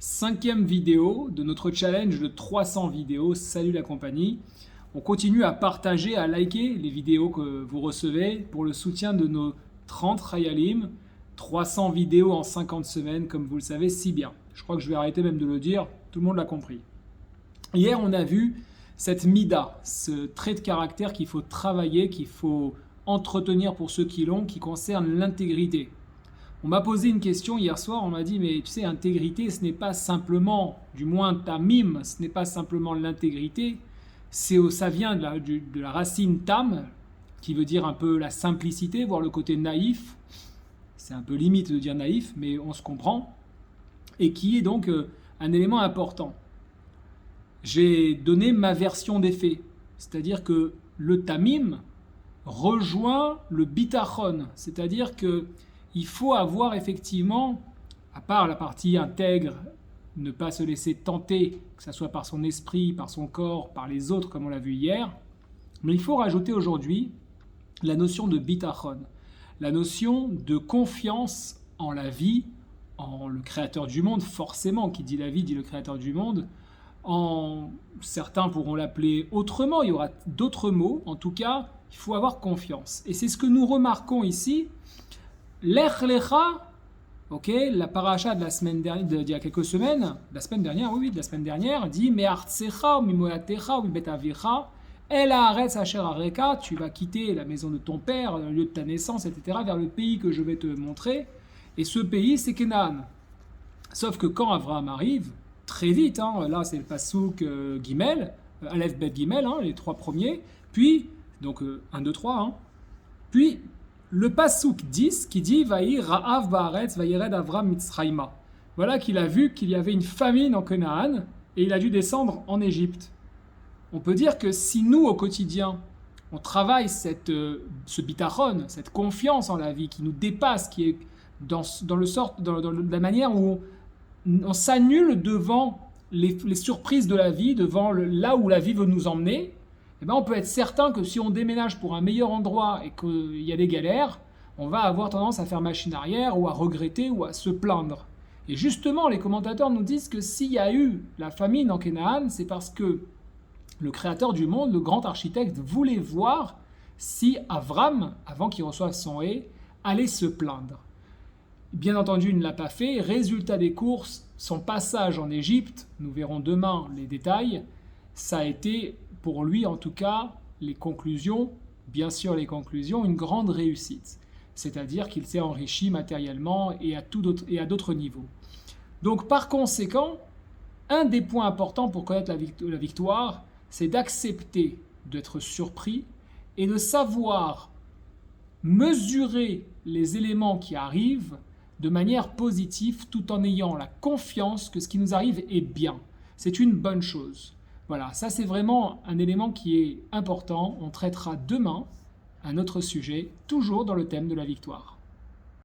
5e vidéo de notre challenge de 300 vidéos. Salut la compagnie. On continue à partager, à liker les vidéos que vous recevez pour le soutien de nos 30 Chayalim. 300 vidéos en 50 semaines, comme vous le savez si bien. Je crois que je vais arrêter même de le dire, tout le monde l'a compris. Hier, on a vu cette mida, ce trait de caractère qu'il faut travailler, qu'il faut entretenir pour ceux qui l'ont, qui concerne l'intégrité. On m'a posé une question hier soir, on m'a dit, mais tu sais, intégrité, ce n'est pas simplement, du moins tamim, ce n'est pas simplement l'intégrité, ça vient de la racine tam, qui veut dire un peu la simplicité, voire le côté naïf. C'est un peu limite de dire naïf, mais on se comprend, et qui est donc un élément important. J'ai donné ma version des faits, c'est-à-dire que le tamim rejoint le bitachon, c'est-à-dire que il faut avoir effectivement, à part la partie intègre, ne pas se laisser tenter, que ce soit par son esprit, par son corps, par les autres, comme on l'a vu hier, mais il faut rajouter aujourd'hui la notion de bitachon, la notion de confiance en la vie, en le créateur du monde, forcément, qui dit la vie dit le créateur du monde. Certains pourront l'appeler autrement, il y aura d'autres mots, en tout cas, il faut avoir confiance. Et c'est ce que nous remarquons ici. Lech Lecha, ok, la paracha de la semaine dernière, d'il y a quelques semaines, la semaine dernière, dit Me'artsecha, Mimoyatecha, Mibet Avicha, El Haaretz Asher Areka, tu vas quitter la maison de ton père, le lieu de ta naissance, etc., vers le pays que je vais te montrer. Et ce pays, c'est Canaan. Sauf que quand Abraham arrive, très vite, là c'est le Passouk Gimel, Aleph Bet Gimel, les trois premiers, puis, donc 1, 2, 3, puis le Passouk 10 qui dit Vaï Ra'av Ba'aretz Vaïred Avram Mitzrayma. Voilà qu'il a vu qu'il y avait une famine en Canaan et il a dû descendre en Égypte. On peut dire que si nous, au quotidien, on travaille ce bitachon, cette confiance en la vie qui nous dépasse, qui est dans la manière où on s'annule devant les surprises de la vie, devant là où la vie veut nous emmener, eh ben on peut être certain que si on déménage pour un meilleur endroit et qu'il y a des galères, on va avoir tendance à faire machine arrière ou à regretter ou à se plaindre. Et justement, les commentateurs nous disent que s'il y a eu la famine en Canaan, c'est parce que le créateur du monde, le grand architecte, voulait voir si Avram, avant qu'il reçoive son hé, allait se plaindre. Bien entendu, il ne l'a pas fait. Résultat des courses, son passage en Égypte, nous verrons demain les détails, ça a été, pour lui en tout cas, les conclusions, une grande réussite. C'est-à-dire qu'il s'est enrichi matériellement et à d'autres niveaux. Donc par conséquent, un des points importants pour connaître la victoire, c'est d'accepter d'être surpris et de savoir mesurer les éléments qui arrivent de manière positive tout en ayant la confiance que ce qui nous arrive est bien. C'est une bonne chose. Voilà, ça c'est vraiment un élément qui est important. On traitera demain un autre sujet, toujours dans le thème de la victoire.